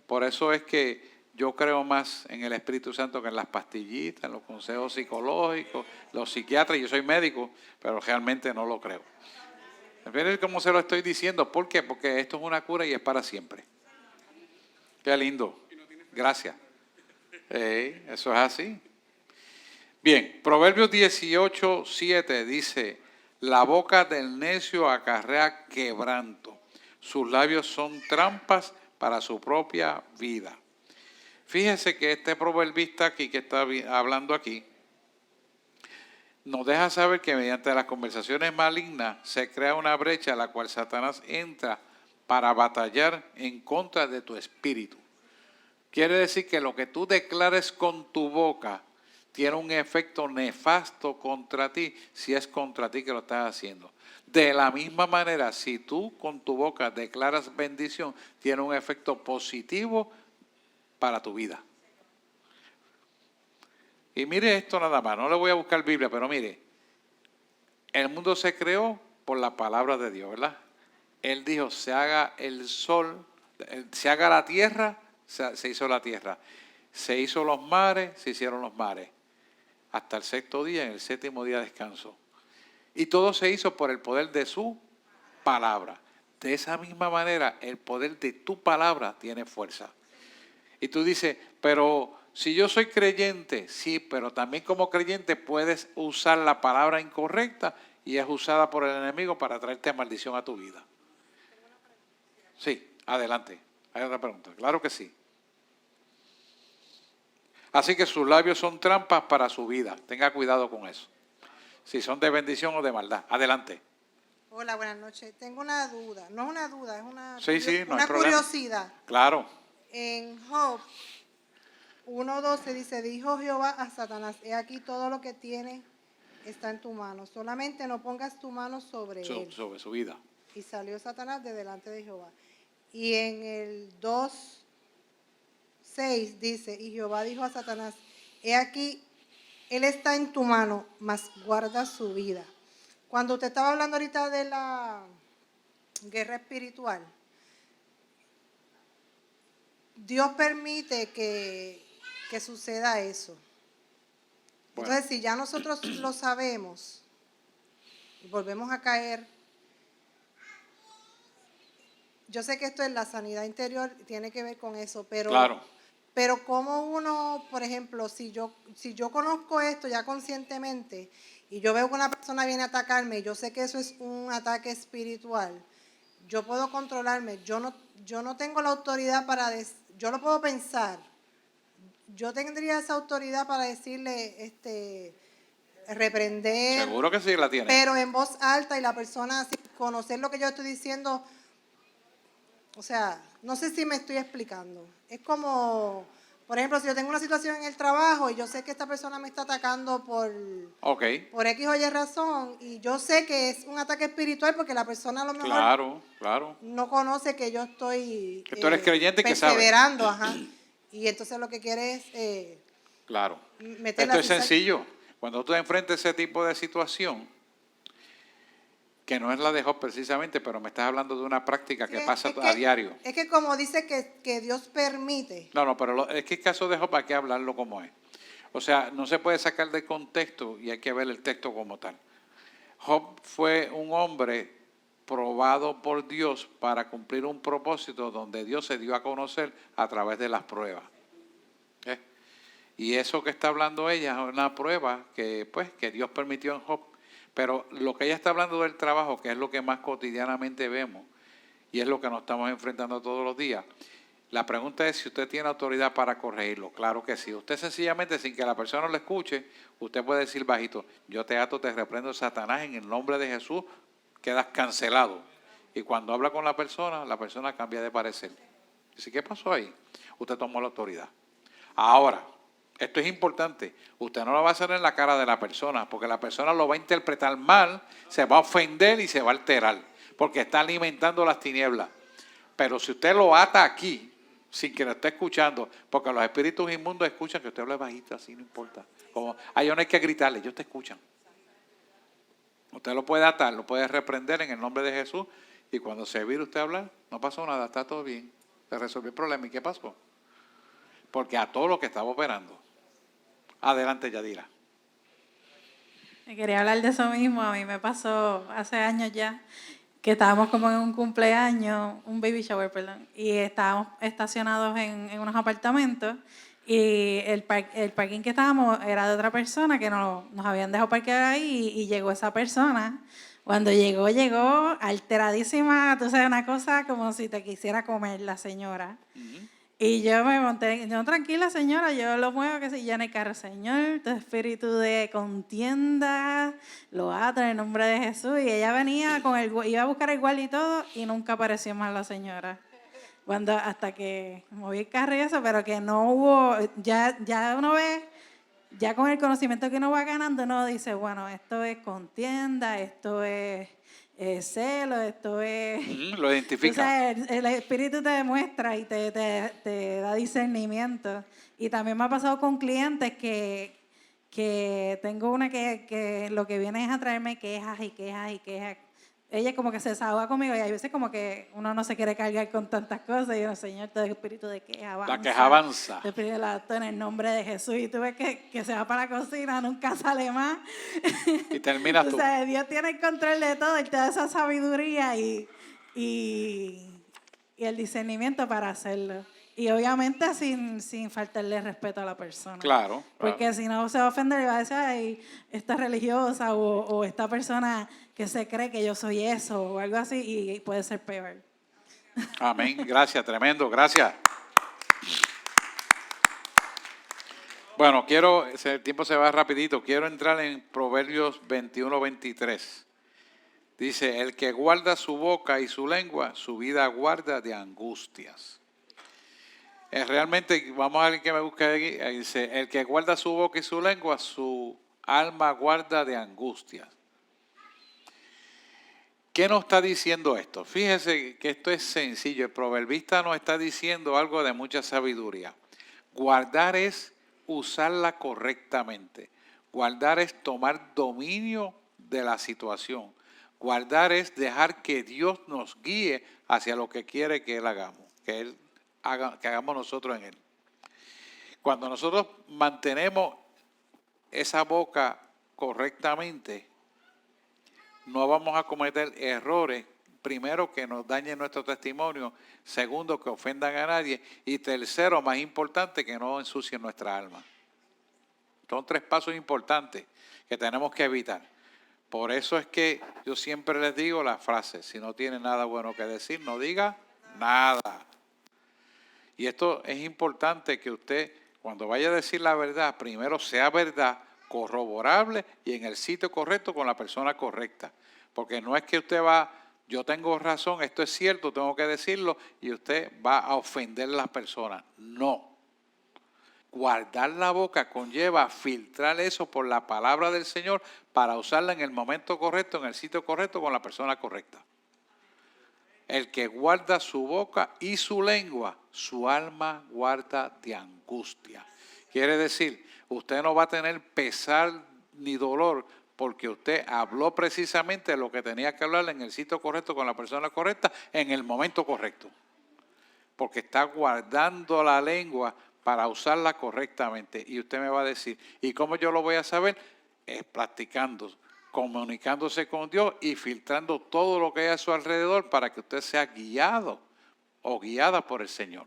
Speaker 1: Por eso es que yo creo más en el Espíritu Santo que en las pastillitas, en los consejos psicológicos, los psiquiatras. Yo soy médico, pero realmente no lo creo. ¿Ven cómo se lo estoy diciendo? ¿Por qué? Porque esto es una cura y es para siempre. Qué lindo. Gracias. Eso es así. Bien, Proverbios 18:7 dice, la boca del necio acarrea quebranto, sus labios son trampas para su propia vida. Fíjese que este proverbista aquí que está hablando aquí, nos deja saber que mediante las conversaciones malignas se crea una brecha a la cual Satanás entra para batallar en contra de tu espíritu. Quiere decir que lo que tú declares con tu boca tiene un efecto nefasto contra ti si es contra ti que lo estás haciendo. De la misma manera, si tú con tu boca declaras bendición, tiene un efecto positivo para tu vida. Y mire esto nada más, no le voy a buscar Biblia, pero mire, el mundo se creó por la palabra de Dios, ¿verdad? Él dijo, se haga el sol, se haga la tierra, se hizo la tierra. Se hizo los mares, se hicieron los mares. Hasta el sexto día, en el séptimo día descanso. Y todo se hizo por el poder de su palabra. De esa misma manera, el poder de tu palabra tiene fuerza. Y tú dices, pero si yo soy creyente, sí, pero también como creyente puedes usar la palabra incorrecta y es usada por el enemigo para traerte maldición a tu vida. Sí, adelante. Hay otra pregunta. Claro que sí. Así que sus labios son trampas para su vida. Tenga cuidado con eso. Si son de bendición o de maldad. Adelante.
Speaker 7: Hola, buenas noches. Tengo una duda. No es una duda, es una,
Speaker 1: Sí, no hay
Speaker 7: una
Speaker 1: problema.
Speaker 7: curiosidad.
Speaker 1: Claro.
Speaker 7: En Job 1:12 dice, dijo Jehová a Satanás, he aquí todo lo que tienes está en tu mano. Solamente no pongas tu mano sobre él.
Speaker 1: Sobre su vida.
Speaker 7: Y salió Satanás de delante de Jehová. Y en el 2:6 dice, y Jehová dijo a Satanás, he aquí, él está en tu mano, mas guarda su vida. Cuando usted estaba hablando ahorita de la guerra espiritual, Dios permite que suceda eso.
Speaker 1: Bueno.
Speaker 7: Entonces, si ya nosotros lo sabemos y volvemos a caer, yo sé que esto es la sanidad interior, tiene que ver con eso, pero,
Speaker 1: Claro.
Speaker 7: pero como uno, por ejemplo, si yo conozco esto ya conscientemente y yo veo que una persona viene a atacarme, yo sé que eso es un ataque espiritual, yo puedo controlarme, yo no tengo la autoridad yo lo puedo pensar, yo tendría esa autoridad para decirle, reprender,
Speaker 1: Seguro que sí la tiene.
Speaker 7: pero en voz alta y la persona sin conocer lo que yo estoy diciendo. O sea, no sé si me estoy explicando. Es como, por ejemplo, si yo tengo una situación en el trabajo y yo sé que esta persona me está atacando por X o Y razón, y yo sé que es un ataque espiritual porque la persona a lo mejor
Speaker 1: Claro.
Speaker 7: no conoce que yo estoy
Speaker 1: Que tú eres creyente y que sabes.
Speaker 7: perseverando, ajá. Y entonces lo que quiere es
Speaker 1: Claro.
Speaker 7: meter
Speaker 1: Esto
Speaker 7: la
Speaker 1: es
Speaker 7: cizaña.
Speaker 1: sencillo. Cuando tú enfrentas ese tipo de situación, que no es la de Job precisamente, pero me estás hablando de una práctica que pasa a diario.
Speaker 7: Es que como dice que Dios permite.
Speaker 1: No, pero es que el caso de Job hay que hablarlo como es. O sea, no se puede sacar de contexto y hay que ver el texto como tal. Job fue un hombre probado por Dios para cumplir un propósito donde Dios se dio a conocer a través de las pruebas. Y eso que está hablando ella es una prueba que Dios permitió en Job. Pero lo que ella está hablando del trabajo, que es lo que más cotidianamente vemos y es lo que nos estamos enfrentando todos los días, la pregunta es si usted tiene autoridad para corregirlo. Claro que sí. Usted sencillamente, sin que la persona lo escuche, usted puede decir bajito, yo te ato, te reprendo, Satanás, en el nombre de Jesús, quedas cancelado. Y cuando habla con la persona cambia de parecer. Dice, ¿qué pasó ahí? Usted tomó la autoridad. Ahora, esto es importante, usted no lo va a hacer en la cara de la persona, porque la persona lo va a interpretar mal, se va a ofender y se va a alterar, porque está alimentando las tinieblas. Pero si usted lo ata aquí, sin que lo esté escuchando, porque los espíritus inmundos escuchan que usted hable bajito, así no importa. Como, no hay que gritarle, ellos te escuchan. Usted lo puede atar, lo puede reprender en el nombre de Jesús, y cuando se vire usted a hablar, no pasó nada, está todo bien, se resolvió el problema. ¿Y qué pasó? Porque a todo lo que estaba operando. Adelante, Yadira.
Speaker 8: Me quería hablar de eso mismo. A mí me pasó hace años ya que estábamos como en un cumpleaños, un baby shower, perdón, y estábamos estacionados en unos apartamentos y el parking que estábamos era de otra persona que nos habían dejado parquear ahí y llegó esa persona. Cuando llegó alteradísima, tú sabes, una cosa como si te quisiera comer la señora. Y yo me monté, no, tranquila señora, yo lo muevo que se llene el carro, Señor, tu espíritu de contienda, lo ato en el nombre de Jesús. Y ella venía iba a buscar el guardia y todo, y nunca apareció más la señora. Hasta que moví el carro y eso, pero que no hubo, ya uno ve, ya con el conocimiento que uno va ganando, uno dice, bueno, esto es contienda, esto es celo, esto es...
Speaker 1: Lo identifica.
Speaker 8: O sea, el espíritu te demuestra y te da discernimiento. Y también me ha pasado con clientes que tengo una que lo que viene es a traerme quejas y quejas y quejas. Ella como que se desahoga conmigo y hay veces como que uno no se quiere cargar con tantas cosas. Y yo, Señor, tu espíritu de queja avanza.
Speaker 1: La queja avanza.
Speaker 8: Te pido el acto en el nombre de Jesús. Y tú ves que se va para la cocina, nunca sale más.
Speaker 1: Y terminas tú.
Speaker 8: O sea, Dios tiene el control de todo, Él te da esa sabiduría y el discernimiento para hacerlo. Y obviamente sin faltarle respeto a la persona.
Speaker 1: Claro.
Speaker 8: Porque si no se va a ofender y va a decir, ay, esta religiosa o esta persona que se cree que yo soy eso o algo así y puede ser peor.
Speaker 1: Amén. Gracias, tremendo. Gracias. Bueno, el tiempo se va rapidito. Quiero entrar en Proverbios 21-23. Dice, el que guarda su boca y su lengua, su vida guarda de angustias. Realmente, vamos a ver que me busque aquí. Dice, el que guarda su boca y su lengua, su alma guarda de angustias. ¿Qué nos está diciendo esto? Fíjese que esto es sencillo. El proverbista nos está diciendo algo de mucha sabiduría. Guardar es usarla correctamente. Guardar es tomar dominio de la situación. Guardar es dejar que Dios nos guíe hacia lo que quiere que Él hagamos, que hagamos nosotros en Él. Cuando nosotros mantenemos esa boca correctamente, no vamos a cometer errores. Primero, que nos dañen nuestro testimonio. Segundo, que ofendan a nadie. Y tercero, más importante, que no ensucien nuestra alma. Son 3 pasos importantes que tenemos que evitar. Por eso es que yo siempre les digo la frase: si no tiene nada bueno que decir, no diga nada. Y esto es importante, que usted, cuando vaya a decir la verdad, primero sea verdad, corroborable y en el sitio correcto con la persona correcta. Porque no es que usted va, yo tengo razón, esto es cierto, tengo que decirlo, y usted va a ofender a las personas. No. Guardar la boca conlleva filtrar eso por la palabra del Señor para usarla en el momento correcto, en el sitio correcto, con la persona correcta. El que guarda su boca y su lengua, su alma guarda de angustia. Quiere decir, usted no va a tener pesar ni dolor porque usted habló precisamente lo que tenía que hablar en el sitio correcto, con la persona correcta, en el momento correcto. Porque está guardando la lengua para usarla correctamente. Y usted me va a decir, ¿y cómo yo lo voy a saber? Es practicando, comunicándose con Dios y filtrando todo lo que hay a su alrededor para que usted sea guiado o guiada por el Señor.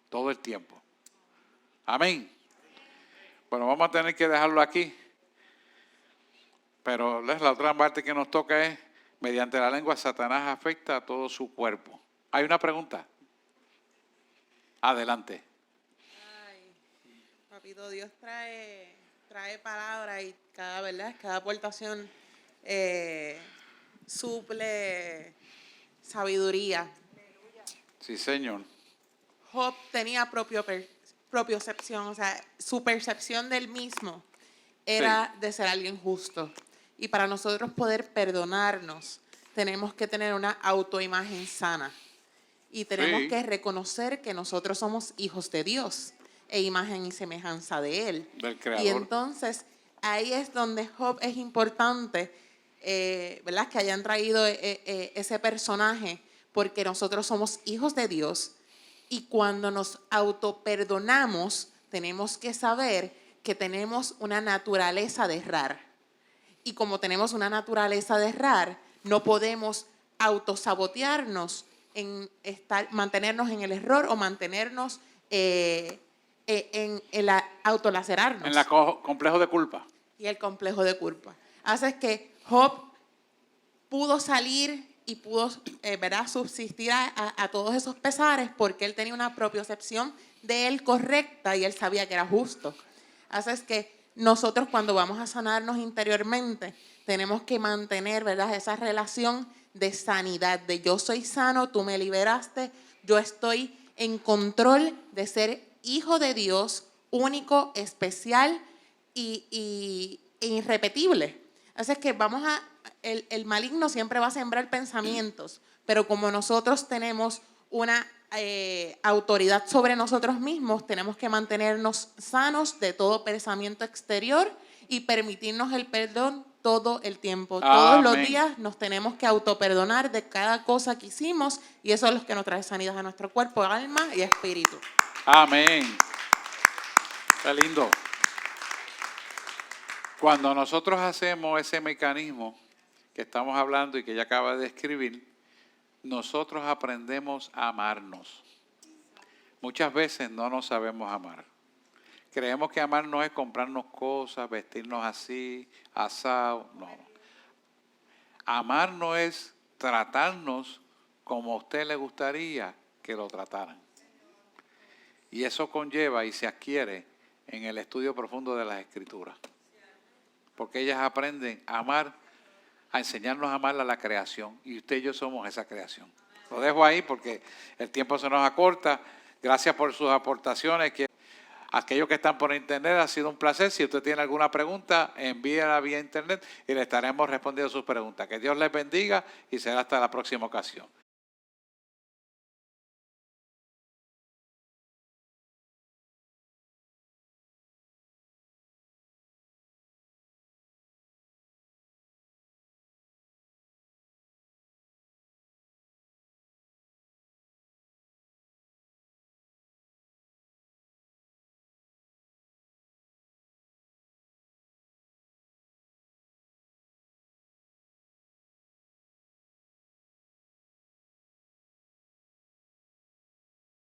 Speaker 1: Todo el tiempo. Amén. Bueno, vamos a tener que dejarlo aquí. Pero la otra parte que nos toca es, mediante la lengua, Satanás afecta a todo su cuerpo. ¿Hay una pregunta? Adelante.
Speaker 9: Ay, papito, Dios trae palabra y cada aportación suple sabiduría.
Speaker 1: Sí, Señor.
Speaker 9: Job tenía propiocepción, o sea, su percepción del mismo era de ser alguien justo. Y para nosotros poder perdonarnos, tenemos que tener una autoimagen sana. Y tenemos que reconocer que nosotros somos hijos de Dios e imagen y semejanza de Él.
Speaker 1: Del Creador.
Speaker 9: Y entonces, ahí es donde Job es importante, ¿verdad? Que hayan traído ese personaje, porque nosotros somos hijos de Dios. Y cuando nos autoperdonamos, tenemos que saber que tenemos una naturaleza de errar. Y como tenemos una naturaleza de errar, no podemos autosabotearnos en mantenernos en el error o mantenernos en el autolacerarnos.
Speaker 1: En el complejo de culpa.
Speaker 9: Y el complejo de culpa. Hace que Job pudo salir y pudo ¿verdad? Subsistir a todos esos pesares porque él tenía una propiocepción de él correcta y él sabía que era justo. Hace que nosotros, cuando vamos a sanarnos interiormente, tenemos que mantener, ¿verdad?, esa relación de sanidad, de yo soy sano, tú me liberaste, yo estoy en control de ser hijo de Dios, único, especial e irrepetible. Así es que el maligno siempre va a sembrar pensamientos, pero como nosotros tenemos una autoridad sobre nosotros mismos, tenemos que mantenernos sanos de todo pensamiento exterior y permitirnos el perdón todo el tiempo.
Speaker 1: Amén.
Speaker 9: Todos los días nos tenemos que autoperdonar de cada cosa que hicimos y eso es lo que nos trae sanidad a nuestro cuerpo, alma y espíritu.
Speaker 1: Amén. Qué lindo. Cuando nosotros hacemos ese mecanismo que estamos hablando y que ya acaba de describir, nosotros aprendemos a amarnos. Muchas veces no nos sabemos amar. Creemos que amar no es comprarnos cosas, vestirnos así, asado. No. Amar no es tratarnos como a usted le gustaría que lo trataran. Y eso conlleva y se adquiere en el estudio profundo de las Escrituras. Porque ellas aprenden a amar, a enseñarnos a amar a la creación. Y usted y yo somos esa creación. Lo dejo ahí porque el tiempo se nos acorta. Gracias por sus aportaciones. Aquellos que están por internet, ha sido un placer. Si usted tiene alguna pregunta, envíela vía internet y le estaremos respondiendo sus preguntas. Que Dios les bendiga y será hasta la próxima ocasión.